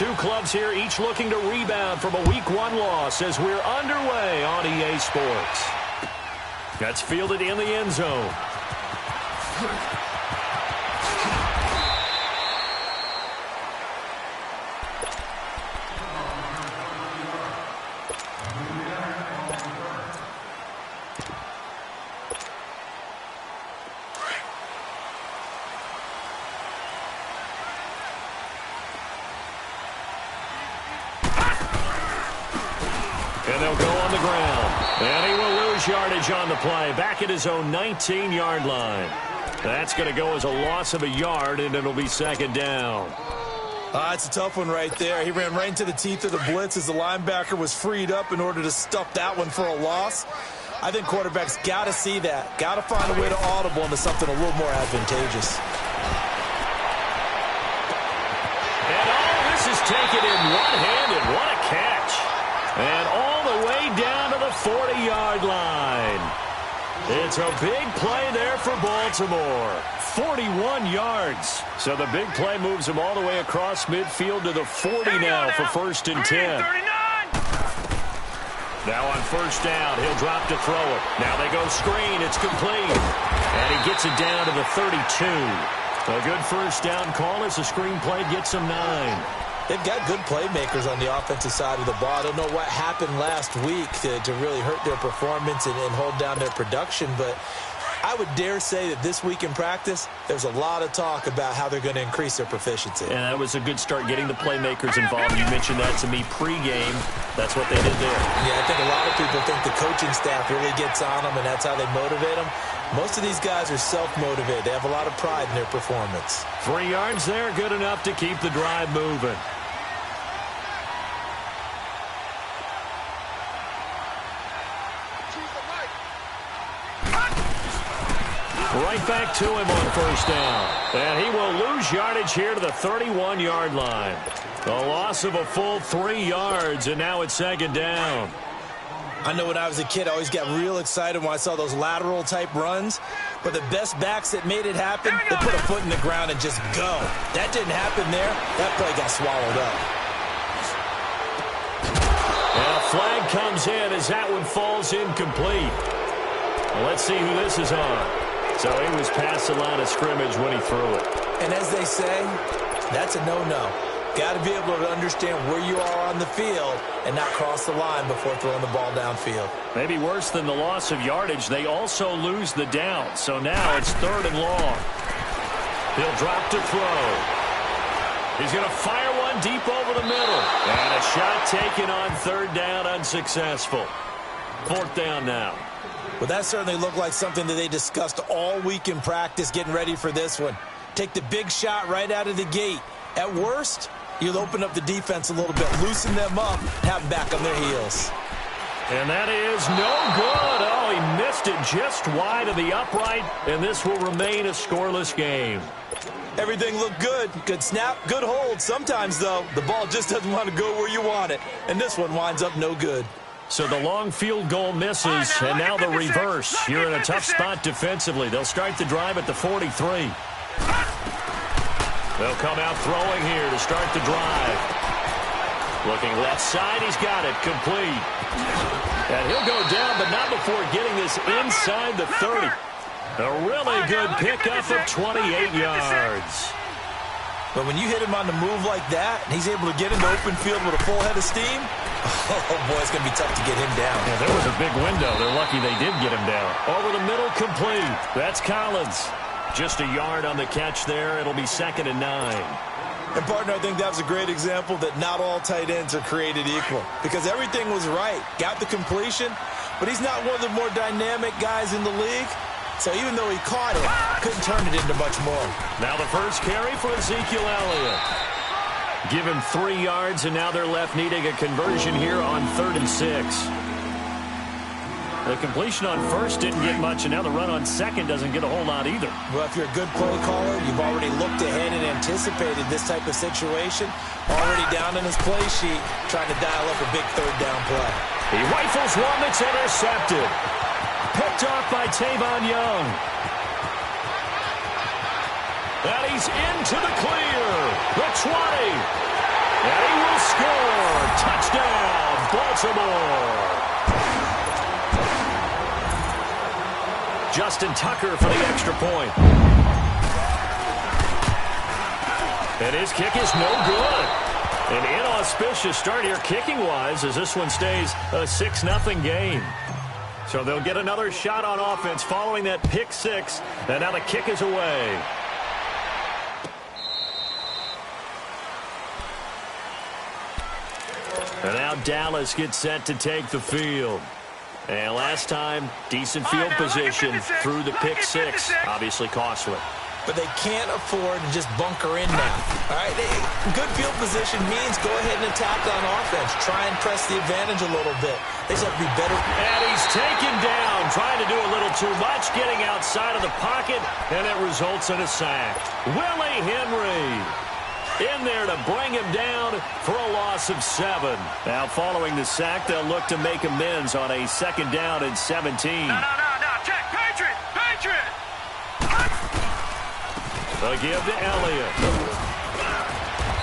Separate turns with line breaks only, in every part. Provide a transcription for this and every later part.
two clubs here, each looking to rebound from a Week 1 loss as we're underway on EA Sports. That's fielded in the end zone. And they'll go on the ground. And he will lose yardage on the play. Back at his own 19-yard line. That's going to go as a loss of a yard, and it'll be second down.
It's a tough one right there. He ran right into the teeth of the blitz as the linebacker was freed up in order to stuff that one for a loss. I think quarterbacks got to see that. Got to find a way to audible into something a little more advantageous.
And all this is taken in one-handed. What a catch. And all the way down to the 40-yard line. It's a big play there for Baltimore. 41 yards. So the big play moves him all the way across midfield to the 40 now for 1st and 10. Now on first down, he'll drop to throw it. Now they go screen. It's complete. And he gets it down to the 32. A good first down call as the screen play gets him 9.
They've got good playmakers on the offensive side of the ball. I don't know what happened last week to really hurt their performance and hold down their production, but I would dare say that this week in practice, there's a lot of talk about how they're going to increase their proficiency.
And that was a good start getting the playmakers involved. You mentioned that to me pregame. That's what they did there.
Yeah, I think a lot of people think the coaching staff really gets on them, and that's how they motivate them. Most of these guys are self-motivated. They have a lot of pride in their performance.
3 yards there, good enough to keep the drive moving. Right back to him on first down. And he will lose yardage here to the 31-yard line. A loss of a full 3 yards, and now it's second down.
I know when I was a kid, I always got real excited when I saw those lateral-type runs. But the best backs that made it happen, they put a foot in the ground and just go. That didn't happen there. That play got swallowed up.
And a flag comes in as that one falls incomplete. Well, let's see who this is on. So he was past the line of scrimmage when he threw it.
And as they say, that's a no-no. Got to be able to understand where you are on the field and not cross the line before throwing the ball downfield.
Maybe worse than the loss of yardage, they also lose the down. So now it's 3rd and long. He'll drop to throw. He's going to fire one deep over the middle. And a shot taken on 3rd down, unsuccessful. 4th down now.
Well, that certainly looked like something that they discussed all week in practice getting ready for this one. Take the big shot right out of the gate. At worst, you'll open up the defense a little bit, loosen them up, have them back on their heels.
And that is no good. Oh, he missed it just wide of the upright, and this will remain a scoreless game.
Everything looked good. Good snap, good hold. Sometimes, though, the ball just doesn't want to go where you want it, and this one winds up no good.
So the long field goal misses, and now the reverse. You're in a tough spot defensively. They'll start the drive at the 43. They'll come out throwing here to start the drive. Looking left side, he's got it, complete. And he'll go down, but not before getting this inside the 30. A really good pickup of 28 yards.
But when you hit him on the move like that, and he's able to get into open field with a full head of steam, oh boy, it's going to be tough to get him down.
Yeah, there was a big window. They're lucky they did get him down. Over the middle, complete. That's Collins. Just a yard on the catch there. It'll be 2nd and 9.
And, partner, I think that was a great example that not all tight ends are created equal. Because everything was right. Got the completion, but he's not one of the more dynamic guys in the league. So even though he caught it, couldn't turn it into much more.
Now the first carry for Ezekiel Elliott. Give him 3 yards, and now they're left needing a conversion here on 3rd and 6. The completion on first didn't get much, and now the run on second doesn't get a whole lot either.
Well, if you're a good play caller, you've already looked ahead and anticipated this type of situation. Already down in his play sheet, trying to dial up a big 3rd down play.
He rifles one that's intercepted. Picked off by Tavon Young. And he's into the clear. The 20. And he some more. Justin Tucker for the extra point. And his kick is no good. An inauspicious start here kicking-wise as this one stays a 6-0 game. So they'll get another shot on offense following that pick six. And now the kick is away. And now Dallas gets set to take the field. And last time, decent field position through the pick six. Obviously costly.
But they can't afford to just bunker in now. All right, good field position means go ahead and attack on offense. Try and press the advantage a little bit. They just have to be better.
And he's taken down, trying to do a little too much, getting outside of the pocket, and it results in a sack. Willie Henry in there to bring him down for a loss of 7. Now, following the sack, they'll look to make amends on a 2nd down and 17.
No. Check. Patriot.
They'll give to Elliott.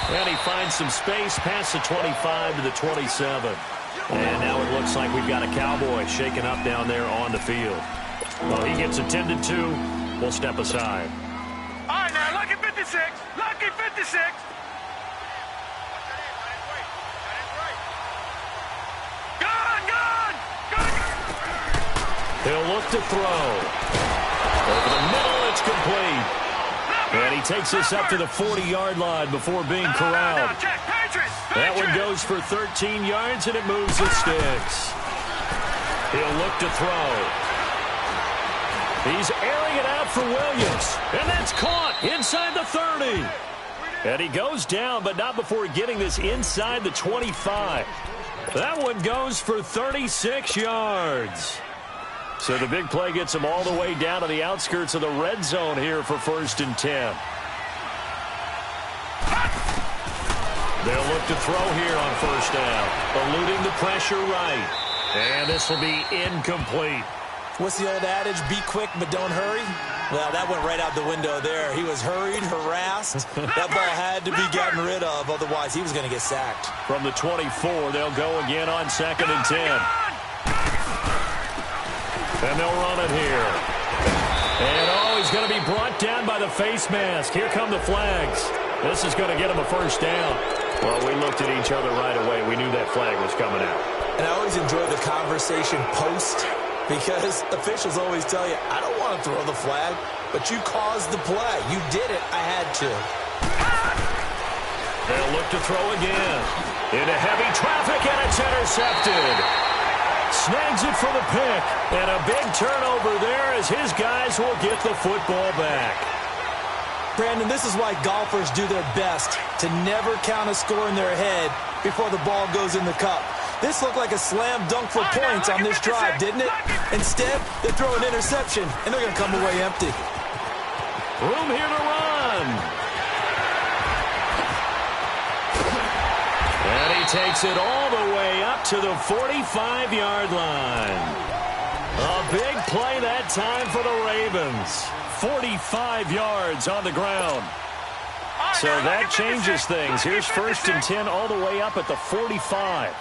And he finds some space past the 25 to the 27. And now it looks like we've got a Cowboy shaking up down there on the field. Well, he gets attended to. We'll step aside.
All right, now, lucky 56. Lucky 56. Gone.
He'll look to throw. Over the middle, it's complete. And he takes this up to the 40-yard line before being corralled. That one goes for 13 yards, and it moves the sticks. He'll look to throw. He's airing it out for Williams. And that's caught inside the 30. And he goes down, but not before getting this inside the 25. That one goes for 36 yards. So the big play gets him all the way down to the outskirts of the red zone here for 1st and 10. They'll look to throw here on 1st down. Eluding the pressure right. And this will be incomplete.
What's the old adage? Be quick, but don't hurry? Well, that went right out the window there. He was hurried, harassed. That ball had to be gotten rid of. Otherwise, he was going to get sacked.
From the 24, they'll go again on 2nd and 10. And they'll run it here. And, he's going to be brought down by the face mask. Here come the flags. This is going to get him a 1st down. Well, we looked at each other right away. We knew that flag was coming out.
And I always enjoy the conversation post because officials always tell you, I don't want to throw the flag, but you caused the play. You did it. I had to.
They'll look to throw again. Into heavy traffic, and it's intercepted. Snags it for the pick, and a big turnover there as his guys will get the football back.
Brandon, this is why golfers do their best to never count a score in their head before the ball goes in the cup. This looked like a slam dunk for points on this drive, didn't it? Instead, they throw an interception, and they're going to come away empty.
Room here to run. And he takes it all the way up to the 45-yard line. A big play that time for the Ravens. 45 yards on the ground. So that changes things. Here's 1st and 10 all the way up at the 45.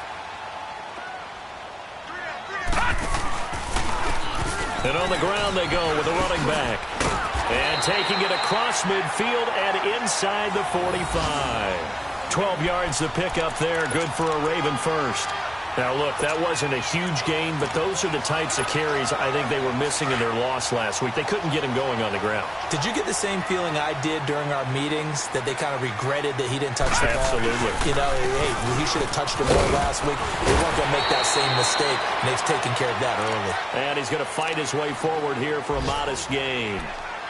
And on the ground they go with a running back. And taking it across midfield and inside the 45. 12 yards to pick up there. Good for a Raven 1st. Now, look, that wasn't a huge gain, but those are the types of carries I think they were missing in their loss last week. They couldn't get him going on the ground.
Did you get the same feeling I did during our meetings, that they kind of regretted that he didn't touch the ball?
Absolutely.
You know, hey, he should have touched it more last week. They weren't going to make that same mistake, and they've taken care of that early.
And he's going to fight his way forward here for a modest gain.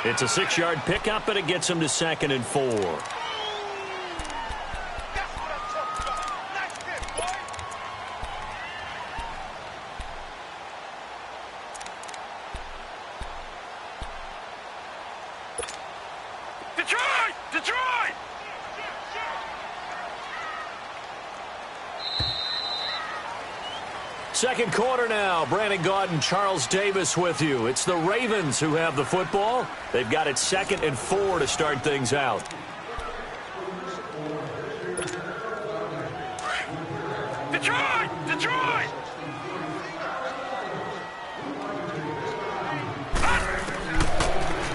It's a 6-yard pickup, and it gets him to 2nd and 4.
Detroit!
Second quarter now. Brandon Gaudin, Charles Davis with you. It's the Ravens who have the football. They've got it 2nd and 4 to start things out.
Detroit! Detroit!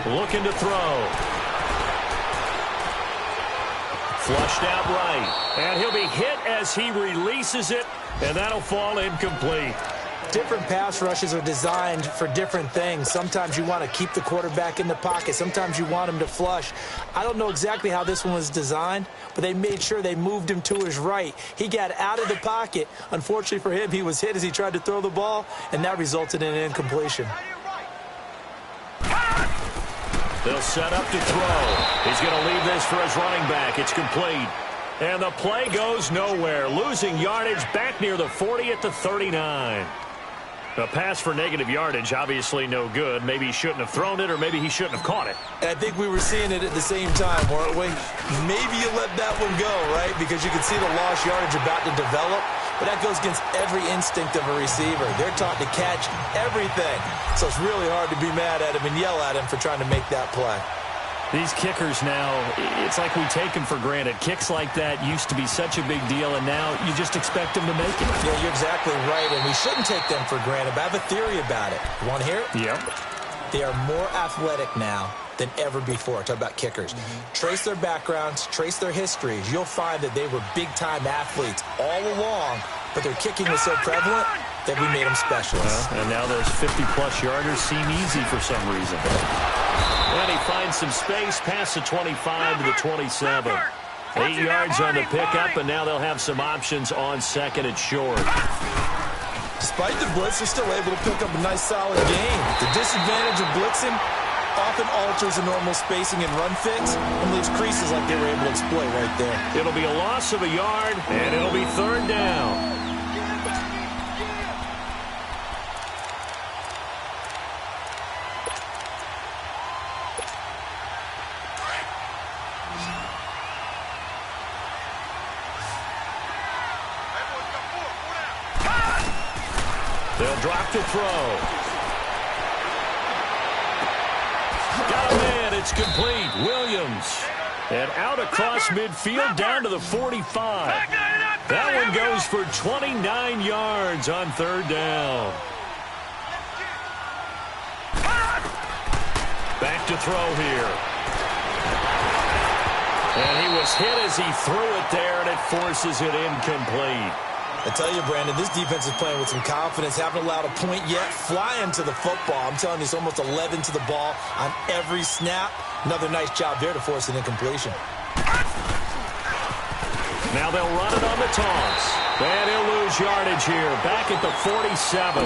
Looking to throw. Flushed out right. And he'll be hit as he releases it, and that'll fall incomplete.
Different pass rushes are designed for different things. Sometimes you want to keep the quarterback in the pocket. Sometimes you want him to flush. I don't know exactly how this one was designed, but they made sure they moved him to his right. He got out of the pocket. Unfortunately for him, he was hit as he tried to throw the ball, and that resulted in an incompletion.
They'll set up to throw. He's going to leave this for his running back. It's complete. And the play goes nowhere. Losing yardage back near the 40 at the 39. A pass for negative yardage, obviously no good. Maybe he shouldn't have thrown it, or maybe he shouldn't have caught it.
I think we were seeing it at the same time, weren't we? Maybe you let that one go, right? Because you can see the lost yardage about to develop. But that goes against every instinct of a receiver. They're taught to catch everything. So it's really hard to be mad at him and yell at him for trying to make that play.
These kickers now, it's like we take them for granted. Kicks like that used to be such a big deal, and now you just expect them to make it.
Yeah, you're exactly right, and we shouldn't take them for granted, but I have a theory about it. You want to hear it?
Yep.
They are more athletic now than ever before. Talk about kickers. Trace their backgrounds, trace their histories. You'll find that they were big-time athletes all along, but their kicking was so prevalent that we made them specialists.
Well, and now those 50-plus yarders seem easy for some reason. And he finds some space past the 25 to the 27. 8 yards on the pickup, and now they'll have some options on second and short.
Despite the blitz, they're still able to pick up a nice, solid gain. The disadvantage of blitzing often alters the normal spacing and run fits and leaves creases like they were able to exploit right there.
It'll be a loss of a yard, and it'll be third down. They'll drop to throw. Got a man. It's complete. Williams. And out across midfield down to the 45. That one goes for 29 yards on third down. Back to throw here. And he was hit as he threw it there, and it forces it incomplete.
I tell you, Brandon, this defense is playing with some confidence. Haven't allowed a point yet. Flying to the football. I'm telling you, it's almost 11 to the ball on every snap. Another nice job there to force an incompletion.
Now they'll run it on the toss. And he'll lose yardage here. Back at the 47.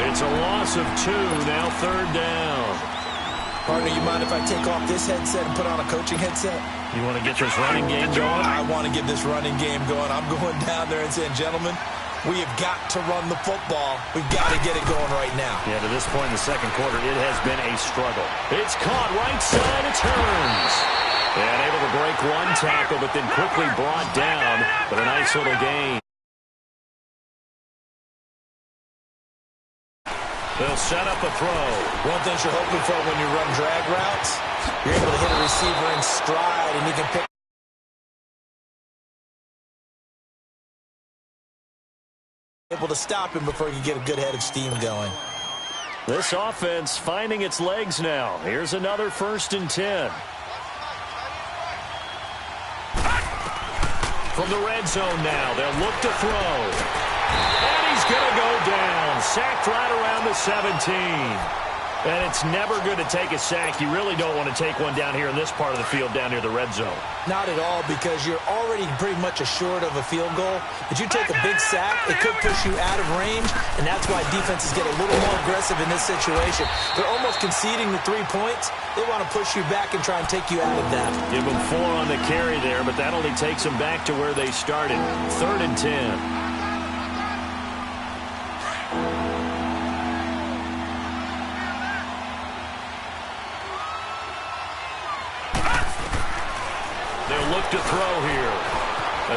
It's a loss of 2. Now third down.
Partner, you mind if I take off this headset and put on a coaching headset?
You want to get this running game going?
I want to get this running game going. I'm going down there and saying, gentlemen, we have got to run the football. We've got to get it going right now.
Yeah, to this point in the second quarter, it has been a struggle. It's caught right side. It turns. And able to break one tackle, but then quickly brought down with a nice little gain. They'll set up a throw.
One thing you're hoping for when you run drag routes, you're able to hit a receiver in stride, and you can pick able to stop him before you get a good head of steam going.
This offense finding its legs now. Here's another 1st and 10. From the red zone now, they'll look to throw. And he's going to go down. Sacked right around the 17. And it's never good to take a sack. You really don't want to take one down here in this part of the field down near the red zone.
Not at all, because you're already pretty much assured of a field goal. But you take a big sack, it could push you out of range, and that's why defenses get a little more aggressive in this situation. They're almost conceding the 3 points. They want to push you back and try and take you out of that.
Give them 4 on the carry there, but that only takes them back to where they started. 3rd and 10. Look to throw here.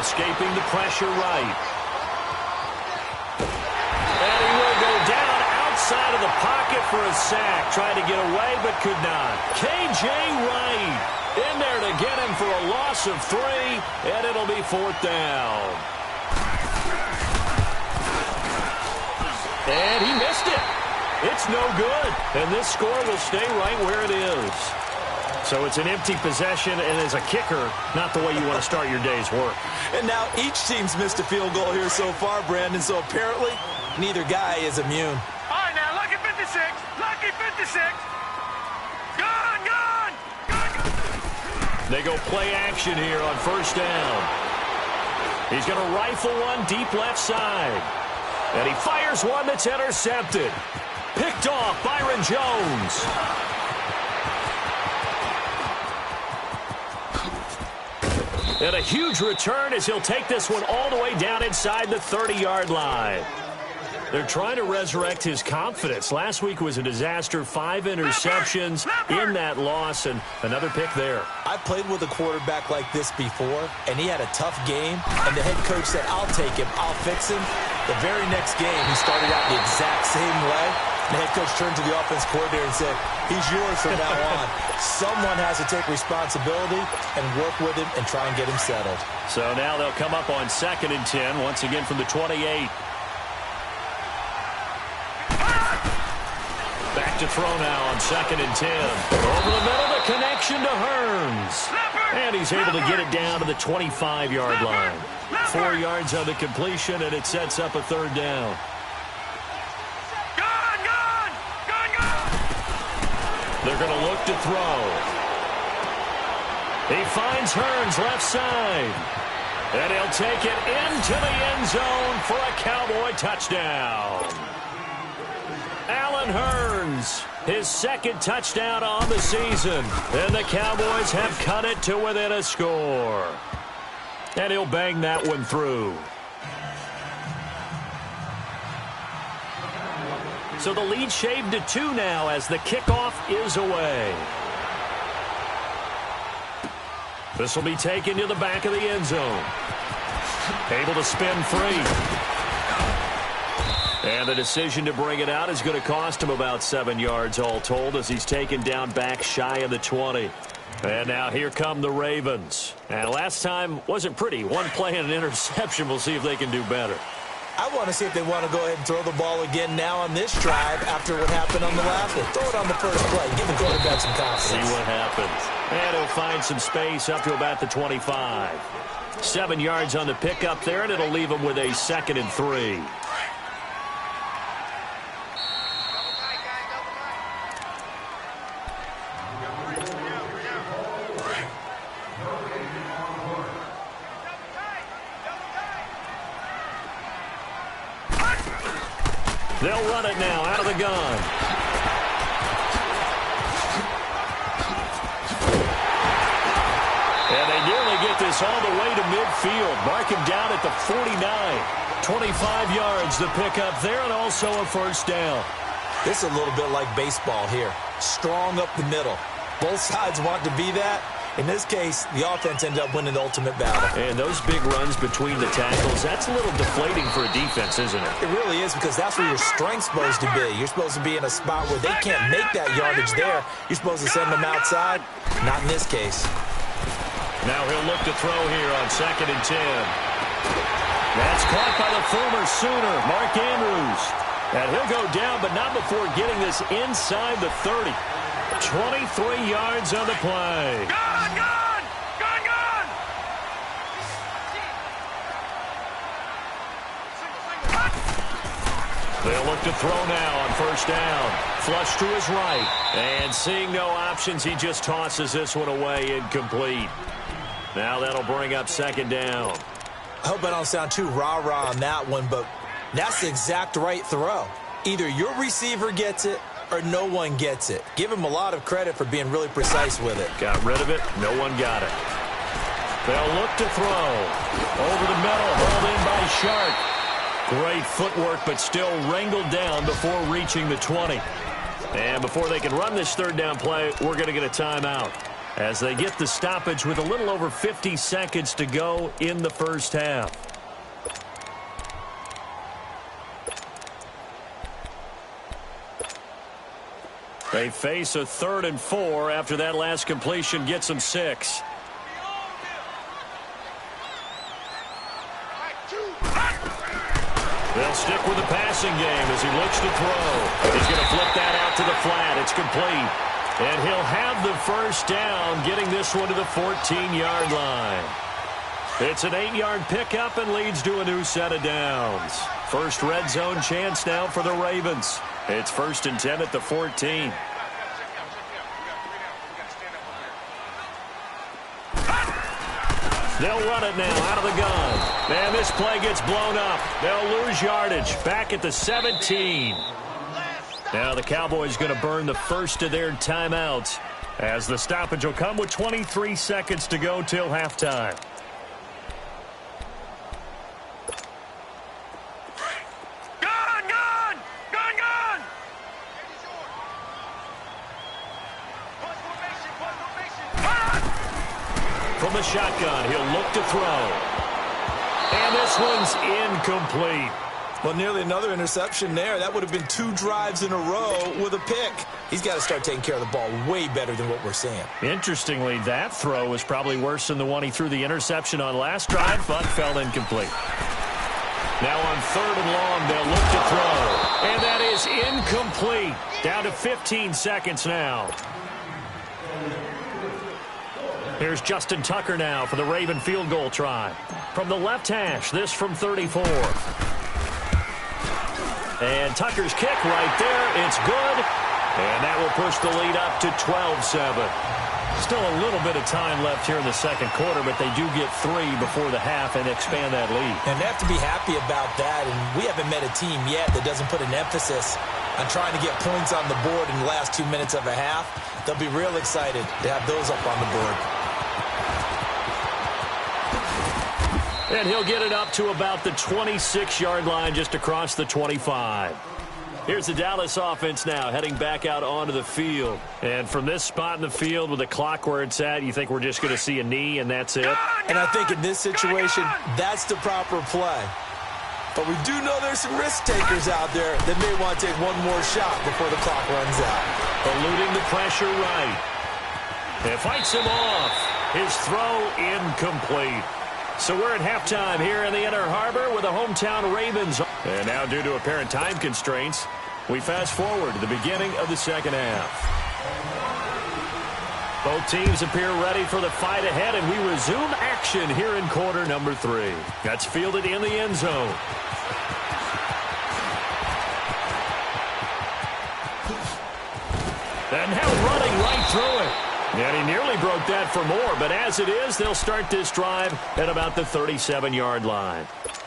Escaping the pressure right. And he will go down outside of the pocket for a sack. Tried to get away but could not. K.J. Wright in there to get him for a loss of 3, and it'll be 4th down. And he missed it. It's no good. And this score will stay right where it is. So it's an empty possession, and as a kicker, not the way you want to start your day's work.
And now each team's missed a field goal here so far, Brandon, so apparently neither guy is immune.
All right, now, lucky 56. Lucky 56. Gone, gone. Gone.
They go play action here on first down. He's going to rifle one deep left side. And he fires one that's intercepted. Picked off Byron Jones. And a huge return as he'll take this one all the way down inside the 30-yard line. They're trying to resurrect his confidence. Last week was a disaster. 5 interceptions in that loss, and another pick there.
I've played with a quarterback like this before, and he had a tough game, and the head coach said, I'll take him, I'll fix him. The very next game, he started out the exact same way. The head coach turned to the offense coordinator and said, he's yours from now on. Someone has to take responsibility and work with him and try and get him settled.
So now they'll come up on 2nd and 10, once again from the 28. Back to throw now on 2nd and 10. Over the middle, the connection to Hearns. And he's able to get it down to the 25-yard line. 4 yards on the completion, and it sets up a 3rd down. They're going to look to throw. He finds Hearns left side. And he'll take it into the end zone for a Cowboy touchdown. Allen Hearns, his 2nd touchdown on the season. And the Cowboys have cut it to within a score. And he'll bang that one through. So the lead shaved to 2 now as the kickoff is away. This will be taken to the back of the end zone. Able to spin free. And the decision to bring it out is going to cost him about 7 yards all told as he's taken down back shy of the 20. And now here come the Ravens. And last time wasn't pretty. One play and an interception. We'll see if they can do better.
I want to see if they want to go ahead and throw the ball again now on this drive after what happened on the last one. Throw it on the first play. Give the quarterback some confidence.
See what happens. And he'll find some space up to about the 25. 7 yards on the pickup there, and it'll leave him with a 2nd and 3. They'll run it now out of the gun. And they nearly get this all the way to midfield. Mark him down at the 49. 25 yards to pick up there, and also a 1st down.
This is a little bit like baseball here. Strong up the middle. Both sides want to be that. In this case, the offense ended up winning the ultimate battle.
And those big runs between the tackles, that's a little deflating for a defense, isn't it?
It really is, because that's where your strength's supposed to be. You're supposed to be in a spot where they can't make that yardage there. You're supposed to send them outside. Not in this case.
Now he'll look to throw here on 2nd and 10. That's caught by the former Sooner, Mark Andrews. And he'll go down, but not before getting this inside the 30. 23 yards on the play.
Gone, gone, gone, gone.
They'll look to throw now on 1st down. Flush to his right. And seeing no options, he just tosses this one away incomplete. Now that'll bring up 2nd down.
I hope I don't sound too rah-rah on that one, but that's the exact right throw. Either your receiver gets it or no one gets it. Give him a lot of credit for being really precise with it.
Got rid of it. No one got it. They'll look to throw. Over the middle, hauled in by Shark. Great footwork, but still wrangled down before reaching the 20. And before they can run this 3rd down play, we're going to get a timeout as they get the stoppage with a little over 50 seconds to go in the 1st half. They face a 3rd and 4 after that last completion gets them 6. They'll stick with the passing game as he looks to throw. He's going to flip that out to the flat. It's complete. And he'll have the first down, getting this one to the 14-yard line. It's an 8-yard pickup and leads to a new set of downs. First red zone chance now for the Ravens. It's 1st and 10 at the 14. They'll run it now out of the gun. And this play gets blown up. They'll lose yardage back at the 17. Now the Cowboys going to burn the first of their timeouts as the stoppage will come with 23 seconds to go till halftime. From the shotgun, he'll look to throw. And this one's incomplete.
Well, nearly another interception there. That would have been 2 drives in a row with a pick. He's got to start taking care of the ball way better than what we're seeing.
Interestingly, that throw was probably worse than the one he threw the interception on last drive, but fell incomplete. Now on 3rd and long, they'll look to throw. And that is incomplete. Down to 15 seconds now. Here's Justin Tucker now for the Raven field goal try. From the left hash, this from 34. And Tucker's kick right there. It's good. And that will push the lead up to 12-7. Still a little bit of time left here in the second quarter, but they do get 3 before the half and expand that lead.
And they have to be happy about that. And we haven't met a team yet that doesn't put an emphasis on trying to get points on the board in the last 2 minutes of a half. They'll be real excited to have those up on the board.
And he'll get it up to about the 26-yard line just across the 25. Here's the Dallas offense now heading back out onto the field. And from this spot in the field with the clock where it's at, you think we're just going to see a knee and that's it?
And I think in this situation, that's the proper play. But we do know there's some risk takers out there that may want to take one more shot before the clock runs out.
Eluding the pressure right. It fights him off. His throw incomplete. So we're at halftime here in the Inner Harbor with the hometown Ravens. And now due to apparent time constraints, we fast forward to the beginning of the second half. Both teams appear ready for the fight ahead, and we resume action here in quarter number 3. That's fielded in the end zone. And now running right through it. And he nearly broke that for more, but as it is, they'll start this drive at about the 37-yard line.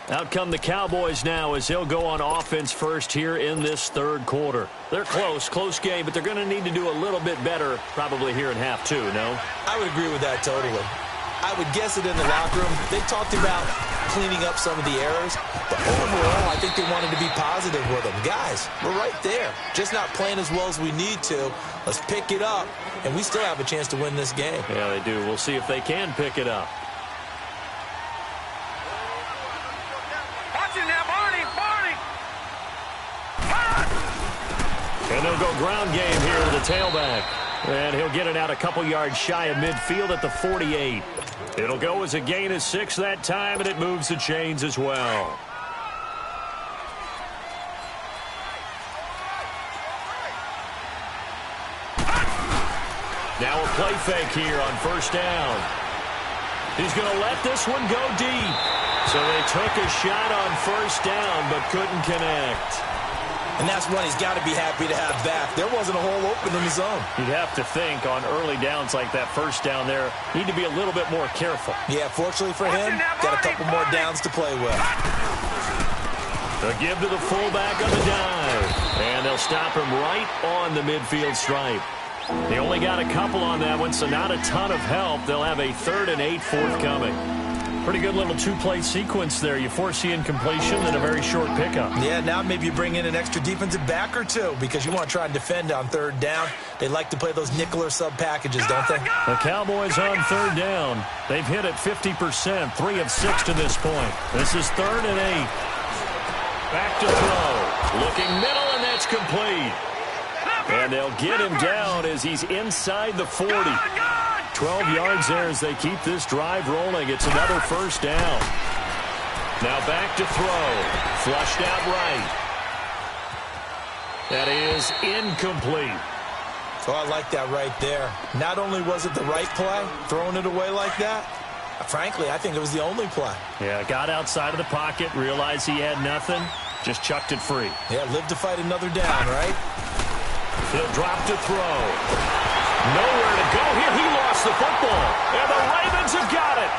Out come the Cowboys now as they'll go on offense first here in this third quarter. They're close game, but they're going to need to do a little bit better probably here in half 2, no?
I would agree with that totally. I would guess it in the locker room. They talked about cleaning up some of the errors, but overall, I think they wanted to be positive with them. Guys, we're right there. Just not playing as well as we need to. Let's pick it up, and we still have a chance to win this game.
Yeah, they do. We'll see if they can pick it up.
Watch it now, Barney!
And they'll go ground game here with the tailback. And he'll get it out a couple yards shy of midfield at the 48. It'll go as a gain of 6 that time, and it moves the chains as well. Now a play fake here on first down. He's going to let this one go deep. So they took a shot on first down but couldn't connect.
And that's one he's got to be happy to have back. There wasn't a hole open in the zone.
You'd have to think on early downs like that first down there, need to be a little bit more careful.
Yeah, fortunately for him, got a couple more downs to play with.
A give to the fullback on the dive. And they'll stop him right on the midfield stripe. They only got a couple on that one, so not a ton of help. They'll have a 3rd and 8 forthcoming. Pretty good little 2-play sequence there. You force the incompletion and a very short pickup.
Yeah, now maybe you bring in an extra defensive back or 2 because you want to try and defend on 3rd down. They like to play those nickel or sub packages, don't they?
The Cowboys on 3rd down. They've hit it 50%, 3 of 6 to this point. This is 3rd and 8. Back to throw. Looking middle, and that's complete. And they'll get him down as he's inside the 40. 12 yards there as they keep this drive rolling. It's another first down. Now back to throw. Flushed out right. That is incomplete.
Oh, I like that right there. Not only was it the right play, throwing it away like that, frankly, I think it was the only play.
Yeah, got outside of the pocket, realized he had nothing, just chucked it free.
Yeah, live to fight another down, right?
He'll drop to throw. Nowhere to go here. He lost the football. And the Ravens have got it.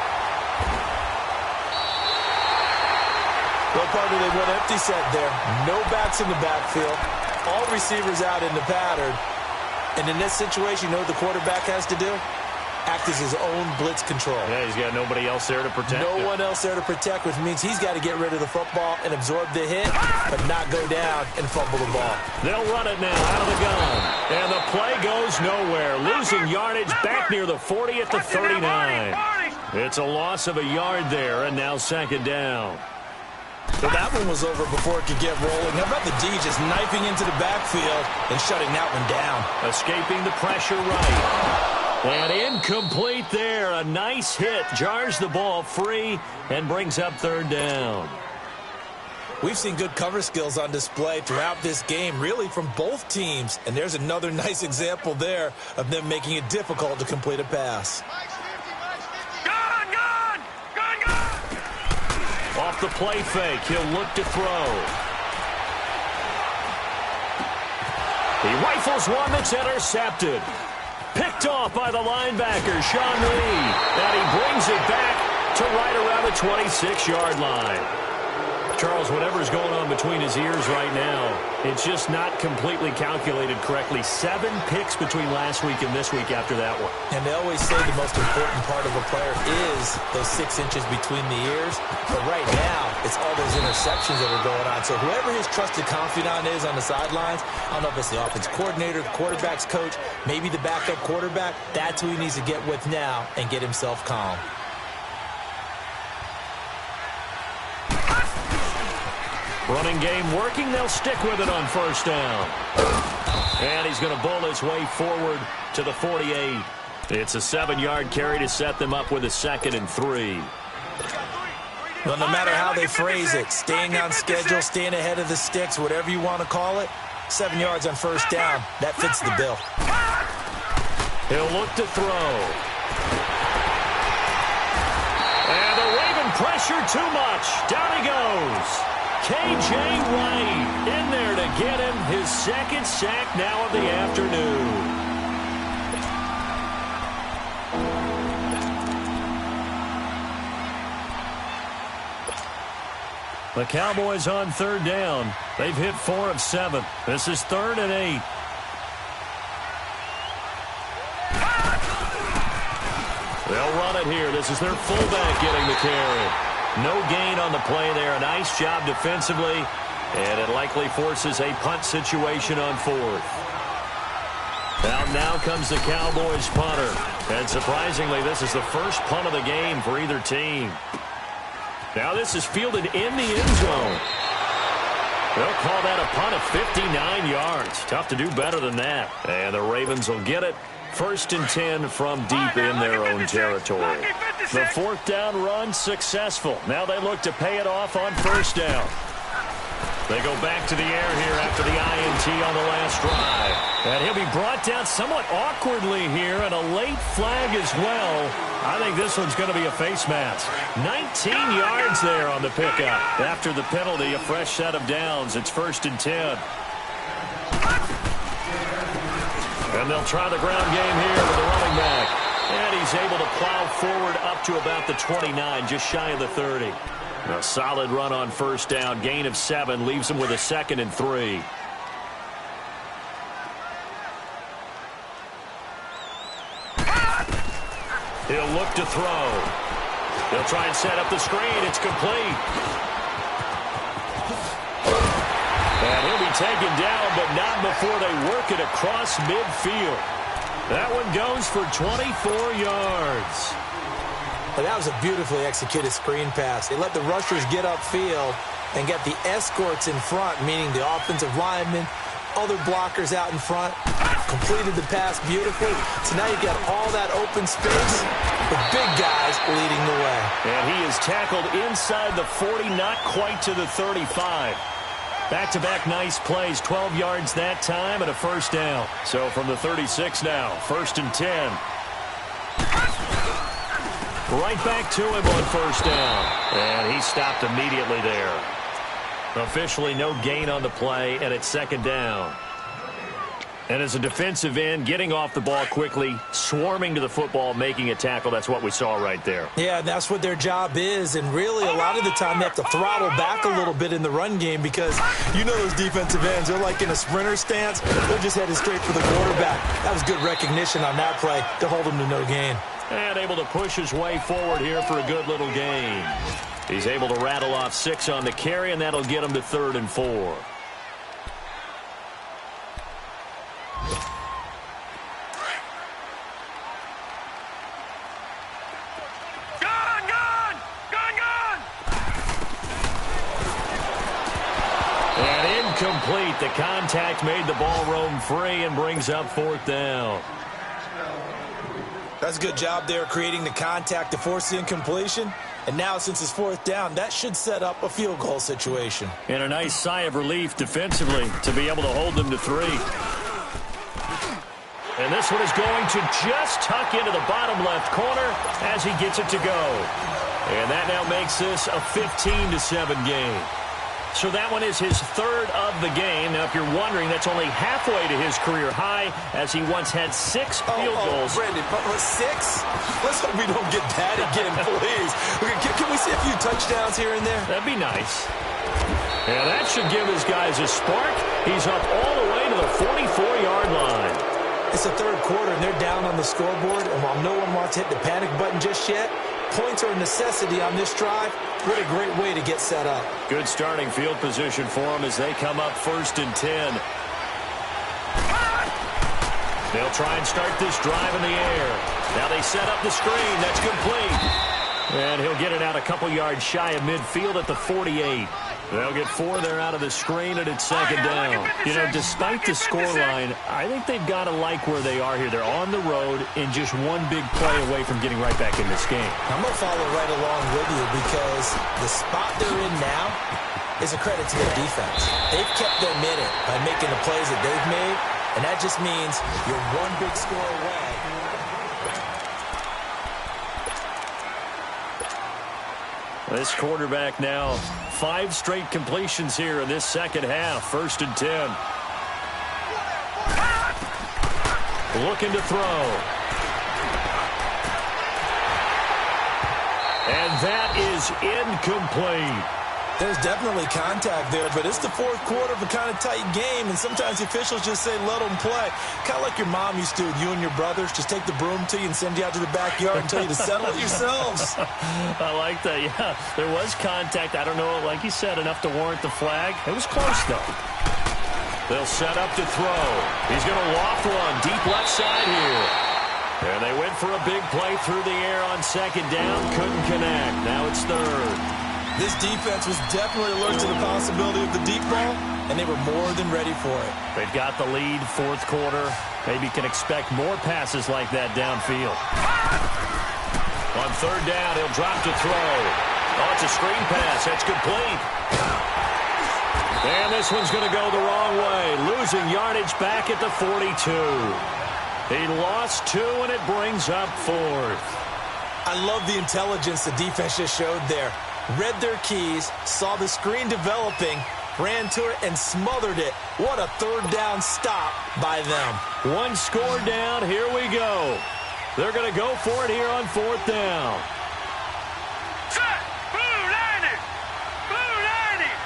Well, partner, they went empty set there. No backs in the backfield. All receivers out in the pattern. And in this situation, you know what the quarterback has to do? Act as his own blitz control.
Yeah, he's got nobody else there to protect him.
No one else there to protect, which means he's got to get rid of the football and absorb the hit, but not go down and fumble the ball.
They'll run it now out of the gun. And the play goes nowhere. Losing yardage back near the 40 at the 39. It's a loss of a yard there, and now second down.
So that one was over before it could get rolling. How about the D just knifing into the backfield and shutting that one down?
Escaping the pressure right. And incomplete there. A nice hit. Jars the ball free and brings up third down.
We've seen good cover skills on display throughout this game, really from both teams. And there's another nice example there of them making it difficult to complete a pass.
Off the play fake, he'll look to throw. He rifles one that's intercepted. Picked off by the linebacker, Sean Lee. And he brings it back to right around the 26-yard line. Charles, whatever's going on between his ears right now, it's just not completely calculated correctly. 7 picks between last week and this week after that one.
And they always say the most important part of a player is those 6 inches between the ears. But right now, it's all those interceptions that are going on. So whoever his trusted confidant is on the sidelines, I don't know if it's the offense coordinator, the quarterback's coach, maybe the backup quarterback, that's who he needs to get with now and get himself calm.
Running game working. They'll stick with it on first down. And he's going to bowl his way forward to the 48. It's a 7-yard carry to set them up with a 2nd and 3.
Well, no matter how they phrase it, staying on schedule, staying ahead of the sticks, whatever you want to call it, 7 yards on first down, that fits the bill.
He'll look to throw. And the Raven pressure too much. Down he goes. K.J. Wright in there to get him his 2nd sack now of the afternoon. The Cowboys on third down. They've hit 4 of 7. This is 3rd and 8. They'll run it here. This is their fullback getting the carry. No gain on the play there. A nice job defensively, and it likely forces a punt situation on 4th. Now comes the Cowboys punter. And surprisingly, this is the first punt of the game for either team. Now this is fielded in the end zone. They'll call that a punt of 59 yards. Tough to do better than that. And the Ravens will get it. 1st and 10 from deep in their own territory. The 4th down run successful. Now they look to pay it off on first down. They go back to the air here after the INT on the last drive. And he'll be brought down somewhat awkwardly here, and a late flag as well. I think this one's going to be a face mask. 19 yards there on the pickup. After the penalty, a fresh set of downs. It's 1st and 10. And they'll try the ground game here with the running back. And he's able to plow forward up to about the 29, just shy of the 30. A solid run on first down. Gain of 7 leaves him with a 2nd and 3. He'll look to throw. He'll try and set up the screen. It's complete. And he'll be taken down, but not before they work it across midfield. That one goes for 24 yards.
Well, that was a beautifully executed screen pass. They let the rushers get upfield and get the escorts in front, meaning the offensive linemen, other blockers out in front. completed the pass beautifully. So now you've got all that open space with big guys leading the way.
And he is tackled inside the 40, not quite to the 35. Back-to-back nice plays, 12 yards that time and a first down. So from the 36 now, 1st and 10. Right back to him on first down. And he stopped immediately there. Officially no gain on the play, and it's 2nd down. And as a defensive end, getting off the ball quickly, swarming to the football, making a tackle, that's what we saw right there.
Yeah, that's what their job is, and really a lot of the time they have to throttle back a little bit in the run game because you know those defensive ends, they're like in a sprinter stance. They're just headed straight for the quarterback. That was good recognition on that play to hold him to no gain.
And able to push his way forward here for a good little gain. He's able to rattle off 6 on the carry, and that'll get him to 3rd and 4. Complete. The contact made the ball roam free and brings up 4th down.
That's a good job there creating the contact to force the incompletion. And now since it's 4th down, that should set up a field goal situation.
And a nice sigh of relief defensively to be able to hold them to 3. And this one is going to just tuck into the bottom left corner as he gets it to go. And that now makes this a 15-7 game. So that one is his 3rd of the game. Now, if you're wondering, that's only halfway to his career high, as he once had 6 field goals.
Brandon, but 6? Let's hope we don't get that again, please. Can we see a few touchdowns here and there?
That'd be nice. Yeah, that should give his guys a spark. He's up all the way to the 44-yard line.
It's the 3rd quarter, and they're down on the scoreboard. And while no one wants to hit the panic button just yet, points are a necessity on this drive. What a great way to get set up.
Good starting field position for them as they come up 1st and 10. They'll try and start this drive in the air. Now they set up the screen. That's complete. And he'll get it out a couple yards shy of midfield at the 48. They'll get 4 there out of the screen, and it's 2nd down. You know, despite the scoreline, I think they've got to like where they are here. They're on the road and just one big play away from getting right back in this game.
I'm going to follow right along with you because the spot they're in now is a credit to their defense. They've kept them in it by making the plays that they've made, and that just means you're one big score away.
This quarterback now 5 straight completions here in this 2nd half. 1st and 10. Looking to throw. And that is incomplete.
There's definitely contact there, but it's the 4th quarter of a kind of tight game, and sometimes the officials just say, let them play. Kind of like your mom used to with you and your brothers. Just take the broom to you and send you out to the backyard and tell you to settle it yourselves.
I like that, yeah. There was contact. I don't know, like you said, enough to warrant the flag. It was close, though. They'll set up to throw. He's going to loft one deep left side here. And they went for a big play through the air on 2nd down. Couldn't connect. Now it's 3rd.
This defense was definitely alert to the possibility of the deep ball, and they were more than ready for it.
They've got the lead, 4th quarter. Maybe can expect more passes like that downfield. On 3rd down, he'll drop to throw. Oh, it's a screen pass. That's complete. And this one's going to go the wrong way. Losing yardage back at the 42. He lost 2, and it brings up 4th.
I love the intelligence the defense just showed there. Read their keys, saw the screen developing, ran to it, and smothered it. What a 3rd down stop by them.
1 score down. Here we go. They're going to go for it here on 4th down.
Set! Blue Lightning! Blue Lightning!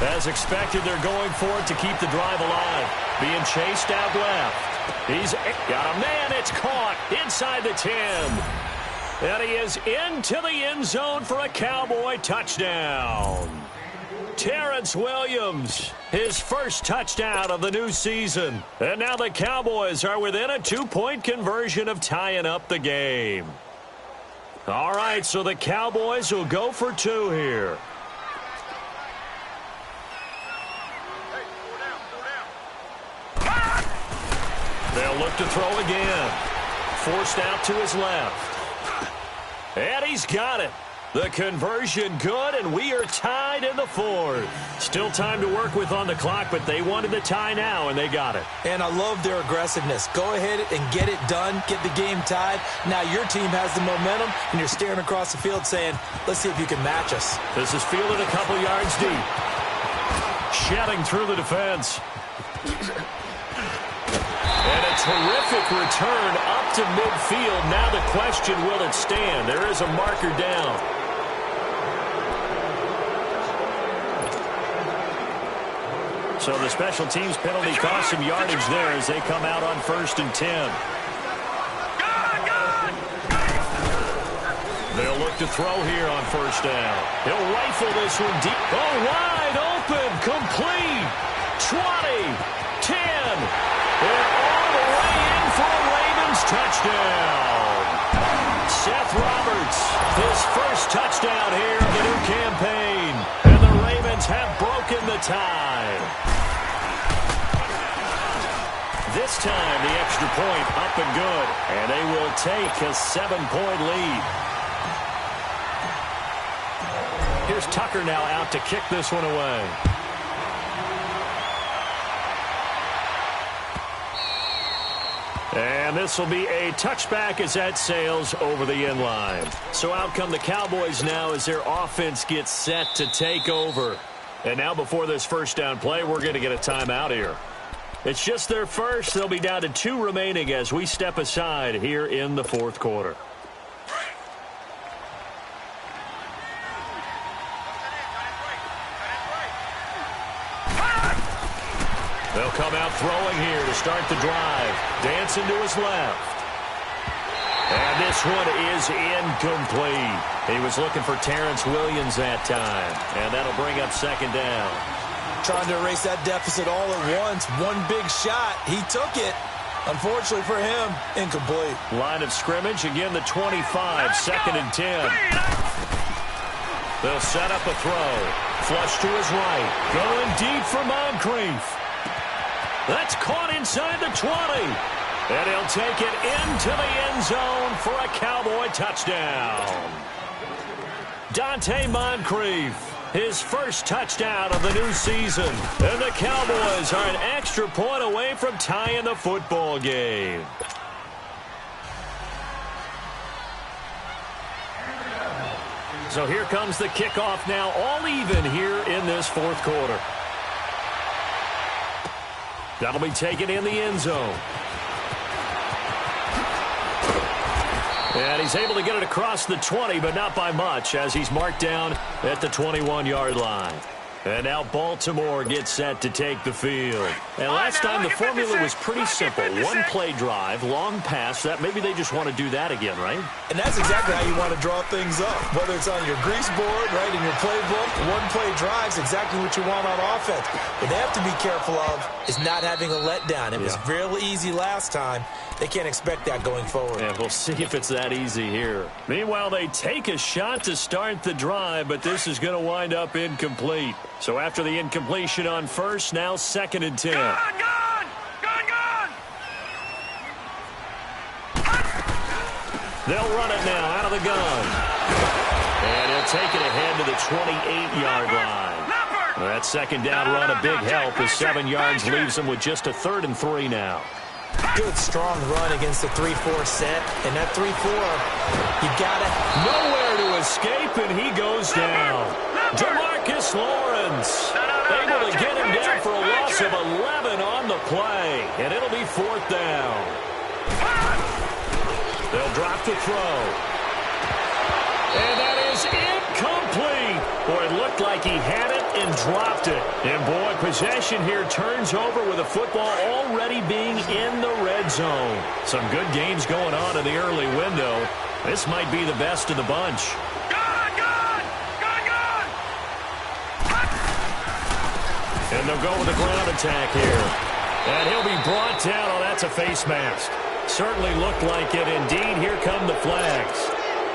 As expected, they're going for it to keep the drive alive. Being chased out left. He's got a man. It's caught inside the 10. And he is into the end zone for a Cowboy touchdown. Terrence Williams, his first touchdown of the new season. And now the Cowboys are within a 2-point conversion of tying up the game. All right, so the Cowboys will go for 2 here. They'll look to throw again. Forced out to his left. And he's got it. The conversion good, and we are tied in the 4th. Still time to work with on the clock, but they wanted the tie now, and they got it.
And I love their aggressiveness. Go ahead and get it done, get the game tied. Now your team has the momentum, and you're staring across the field saying, let's see if you can match us.
This is fielded a couple yards deep. Shedding through the defense. And a terrific return up to midfield. Now the question, will it stand? There is a marker down. So the special teams penalty cost some yardage there as they come out on 1st and 10. They'll look to throw here on 1st down. He'll rifle this one deep. Oh, wide open, complete. 20, 10, and all the way in for a Ravens touchdown. Seth Roberts, his first touchdown here of the new campaign. And the Ravens have broken the tie. This time, the extra point up and good. And they will take a 7-point lead. Here's Tucker now out to kick this one away. And this will be a touchback as that sails over the end line. So out come the Cowboys now as their offense gets set to take over. And now before this first down play, we're going to get a timeout here. It's just their first. They'll be down to 2 remaining as we step aside here in the 4th quarter. They'll come out throwing here to start the drive. Dancing to his left. And this one is incomplete. He was looking for Terrence Williams that time. And that'll bring up 2nd down.
Trying to erase that deficit all at once. One big shot. He took it. Unfortunately for him, incomplete.
Line of scrimmage, again the 25, 2nd and 10. They'll set up a throw. Flush to his right. Going deep for Moncrief. That's caught inside the 20. And he'll take it into the end zone for a Cowboy touchdown. Dante Moncrief, his first touchdown of the new season. And the Cowboys are an extra point away from tying the football game. So here comes the kickoff now, all even here in this 4th quarter. That'll be taken in the end zone. And he's able to get it across the 20, but not by much, as he's marked down at the 21-yard line. And now Baltimore gets set to take the field. And last time the formula was pretty simple. One play drive, long pass. That maybe they just want to do that again, right?
And that's exactly how you want to draw things up. Whether it's on your grease board, right, in your playbook, one play drive's exactly what you want on offense. What they have to be careful of is not having a letdown. It was real easy last time. They can't expect that going forward.
And we'll see if it's that easy here. Meanwhile, they take a shot to start the drive, but this is going to wind up incomplete. So after the incompletion on 1st, now 2nd and 10.
Gone!
They'll run it now out of the gun. And he'll take it ahead to the 28-yard line. That 2nd down run a big help as 7 yards leaves them with just a 3rd and 3 now.
Good, strong run against the 3-4 set. And that 3-4, you got it.
Nowhere to escape, and he goes down. Demarcus Lawrence able to get him down for a loss of 11 on the play. And it'll be 4th down. They'll drop the throw. And that is incomplete. Boy, it looked like he had it and dropped it. And, boy, possession here turns over with the football already being in the red zone. Some good games going on in the early window. This might be the best of the bunch. And they'll go with the ground attack here. And he'll be brought down. Oh, that's a face mask. Certainly looked like it. Indeed, here come the flags.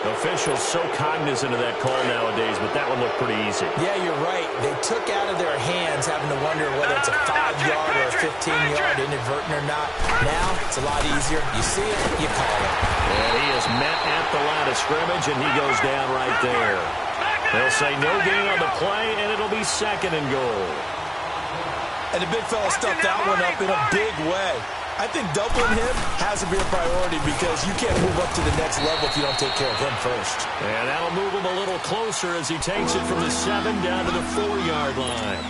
Officials so cognizant of that call nowadays, but that one looked pretty easy.
Yeah, you're right. They took out of their hands having to wonder whether it's a 5-yard or a 15-yard inadvertent or not. Now, it's a lot easier. You see it, you call it.
And he is met at the line of scrimmage, and he goes down right there. They'll say no gain on the play, and it'll be 2nd and goal.
And the big fella stuffed that one up in a big way. I think doubling him has to be a priority because you can't move up to the next level if you don't take care of him first.
And that'll move him a little closer as he takes it from the 7 down to the 4-yard line.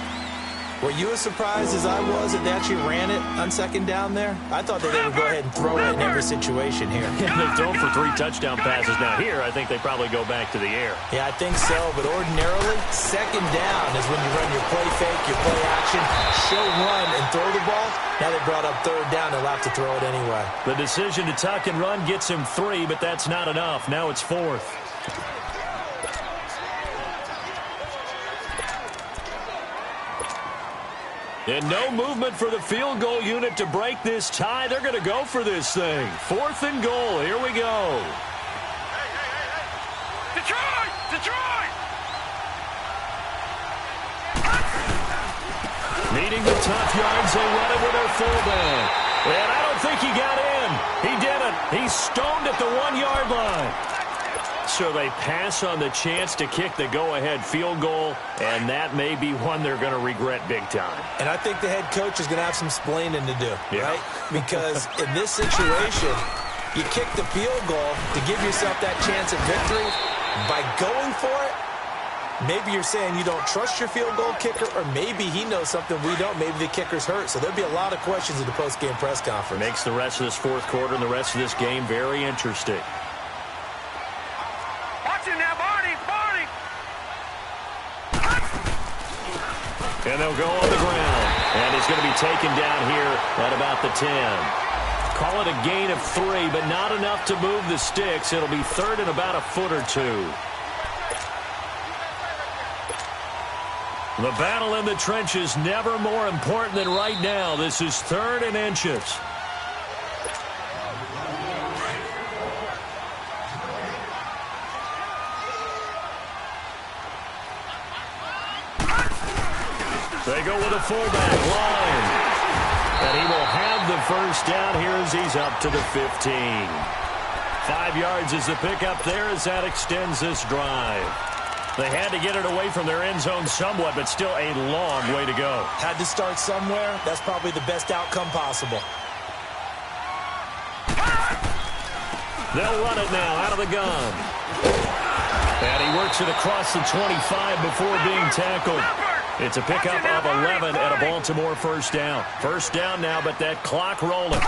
Were you as surprised as I was that they actually ran it on 2nd down there? I thought that they would go ahead and throw it in every situation here.
They've thrown for 3 touchdown passes. Now here, I think they probably go back to the air.
Yeah, I think so. But ordinarily, 2nd down is when you run your play fake, your play action, show run, and throw the ball. Now they brought up 3rd down. They'll have to throw it anyway.
The decision to tuck and run gets him 3, but that's not enough. Now it's 4th. And no movement for the field goal unit to break this tie. They're going to go for this thing. 4th and goal. Here we go.
Detroit! Detroit!
Needing the tough yards, they run it with their fullback. And I don't think he got in. He didn't. He's stoned at the 1-yard line. So they pass on the chance to kick the go-ahead field goal, and that may be one they're going to regret big time.
And I think the head coach is going to have some splaining to do,
yeah.
Right? Because in this situation, you kick the field goal to give yourself that chance at victory. By going for it, maybe you're saying you don't trust your field goal kicker, or maybe he knows something we don't. Maybe the kicker's hurt. So there'll be a lot of questions in the post-game press conference.
Makes the rest of this 4th quarter and the rest of this game very interesting. And they'll go on the ground. And he's going to be taken down here at about the 10. Call it a gain of 3, but not enough to move the sticks. It'll be 3rd and about a foot or 2. The battle in the trenches never more important than right now. This is 3rd and inches. They go with a fullback line. And he will have the 1st down here as he's up to the 15. 5 yards is the pickup there as that extends this drive. They had to get it away from their end zone somewhat, but still a long way to go.
Had to start somewhere. That's probably the best outcome possible.
They'll run it now out of the gun. And he works it across the 25 before being tackled. It's a pickup of 11 at a Baltimore 1st down. 1st down now, but that clock rolling.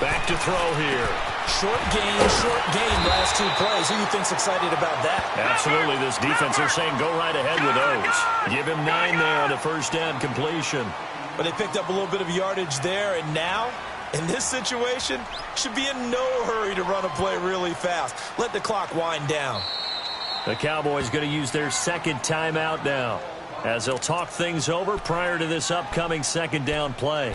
Back to throw here.
Short game, last 2 plays. Who do you think's excited about that?
Absolutely. This defense, they're saying go right ahead with those. Give him 9 there on the 1st down completion.
But they picked up a little bit of yardage there, and now, in this situation, should be in no hurry to run a play really fast. Let the clock wind down.
The Cowboys going to use their 2nd timeout now as they'll talk things over prior to this upcoming 2nd down play.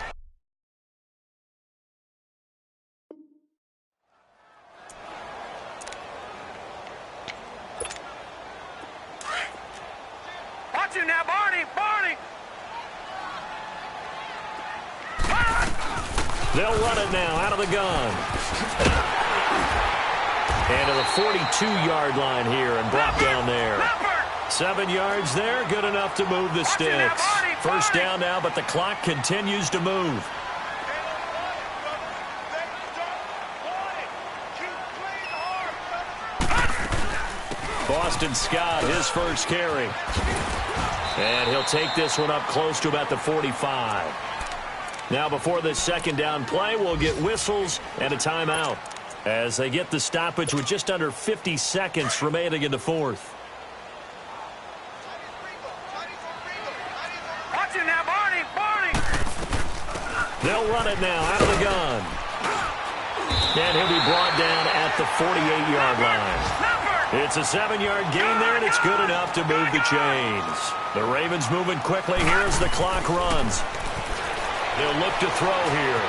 Watch him now, Barney! Barney!
They'll run it now out of the gun. And to the 42-yard line here and brought down there. 7 yards there, good enough to move the sticks. 1st down now, but the clock continues to move. Boston Scott, his 1st carry. And he'll take this one up close to about the 45. Now before this 2nd down play, we'll get whistles and a timeout as they get the stoppage with just under 50 seconds remaining in the 4th.
Watch him now, Barney! Barney!
They'll run it now out of the gun. And he'll be brought down at the 48-yard line. It's a 7-yard gain there, and it's good enough to move the chains. The Ravens moving quickly here as the clock runs. They'll look to throw here.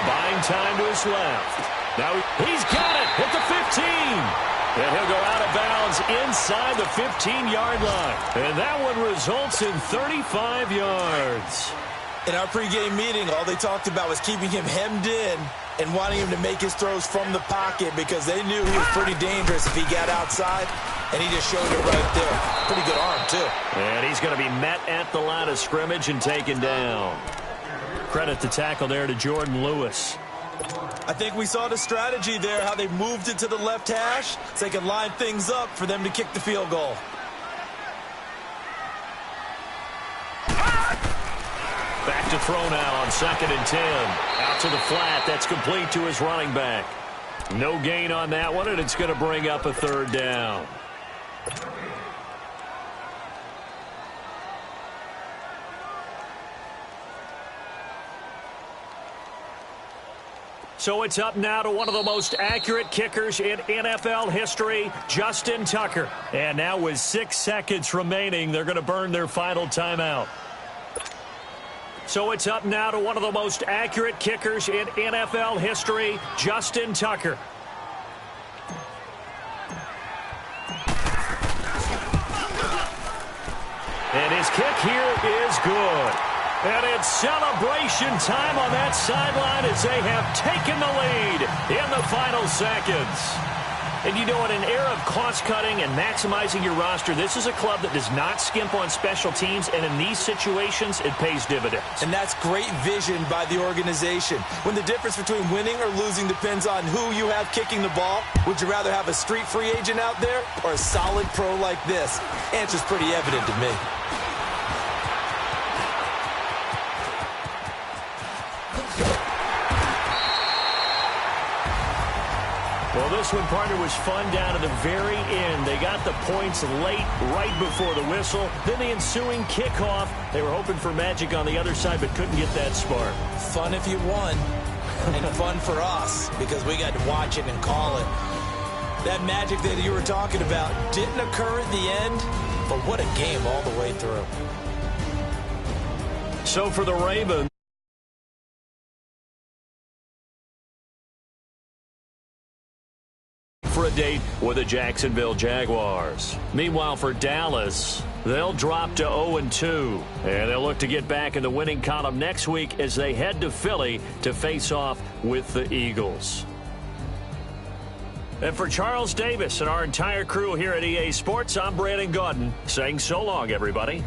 Buying time to his left. Now he's got it at the 15. And he'll go out of bounds inside the 15-yard line. And that one results in 35 yards.
In our pregame meeting, all they talked about was keeping him hemmed in and wanting him to make his throws from the pocket because they knew he was pretty dangerous if he got outside, and he just showed it right there. Pretty good arm, too.
And he's going to be met at the line of scrimmage and taken down. Credit the tackle there to Jordan Lewis.
I think we saw the strategy there, how they moved it to the left hash so they could line things up for them to kick the field goal.
Back to throw now on 2nd and 10. Out to the flat. That's complete to his running back. No gain on that one, and it's going to bring up a 3rd down. So it's up now to one of the most accurate kickers in NFL history, Justin Tucker. And now with 6 seconds remaining, they're going to burn their final timeout. So it's up now to one of the most accurate kickers in NFL history, Justin Tucker. And his kick here is good. And it's celebration time on that sideline as they have taken the lead in the final seconds. And you know, in an era of cost-cutting and maximizing your roster, this is a club that does not skimp on special teams, and in these situations, it pays dividends.
And that's great vision by the organization. When the difference between winning or losing depends on who you have kicking the ball, would you rather have a street free agent out there or a solid pro like this? Answer's pretty evident to me.
Well, this one, partner, was fun down to the very end. They got the points late, right before the whistle. Then the ensuing kickoff. They were hoping for magic on the other side, but couldn't get that spark.
Fun if you won, and fun for us, because we got to watch it and call it. That magic that you were talking about didn't occur at the end, but what a game all the way through.
So for the Ravens, for a date with the Jacksonville Jaguars. Meanwhile, for Dallas, they'll drop to 0-2, and they'll look to get back in the winning column next week as they head to Philly to face off with the Eagles. And for Charles Davis and our entire crew here at EA Sports, I'm Brandon Gaudin saying so long, everybody.